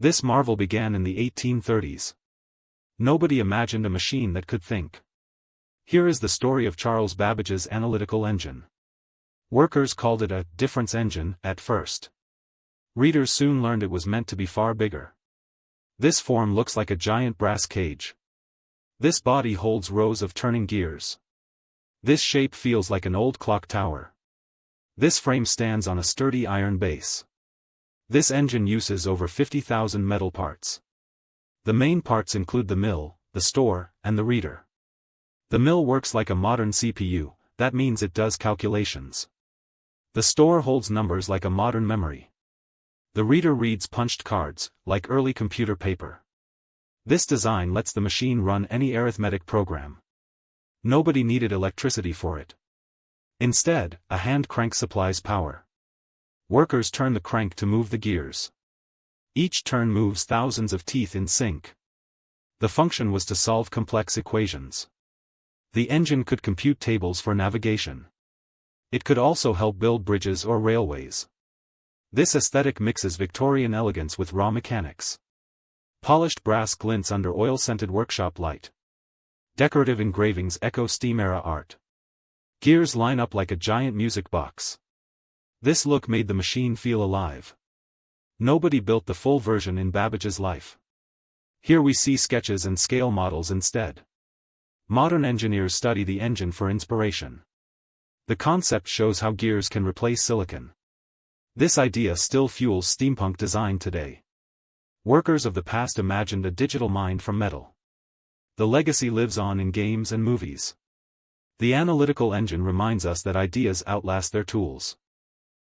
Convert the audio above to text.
This marvel began in the 1830s. Nobody imagined a machine that could think. Here is the story of Charles Babbage's analytical engine. Workers called it a difference engine at first. Readers soon learned it was meant to be far bigger. This form looks like a giant brass cage. This body holds rows of turning gears. This shape feels like an old clock tower. This frame stands on a sturdy iron base. This engine uses over 50,000 metal parts. The main parts include the mill, the store, and the reader. The mill works like a modern CPU, that means it does calculations. The store holds numbers like a modern memory. The reader reads punched cards, like early computer paper. This design lets the machine run any arithmetic program. Nobody needed electricity for it. Instead, a hand crank supplies power. Workers turn the crank to move the gears. Each turn moves thousands of teeth in sync. The function was to solve complex equations. The engine could compute tables for navigation. It could also help build bridges or railways. This aesthetic mixes Victorian elegance with raw mechanics. Polished brass glints under oil-scented workshop light. Decorative engravings echo steam-era art. Gears line up like a giant music box. This look made the machine feel alive. Nobody built the full version in Babbage's life. Here we see sketches and scale models instead. Modern engineers study the engine for inspiration. The concept shows how gears can replace silicon. This idea still fuels steampunk design today. Workers of the past imagined a digital mind from metal. The legacy lives on in games and movies. The analytical engine reminds us that ideas outlast their tools.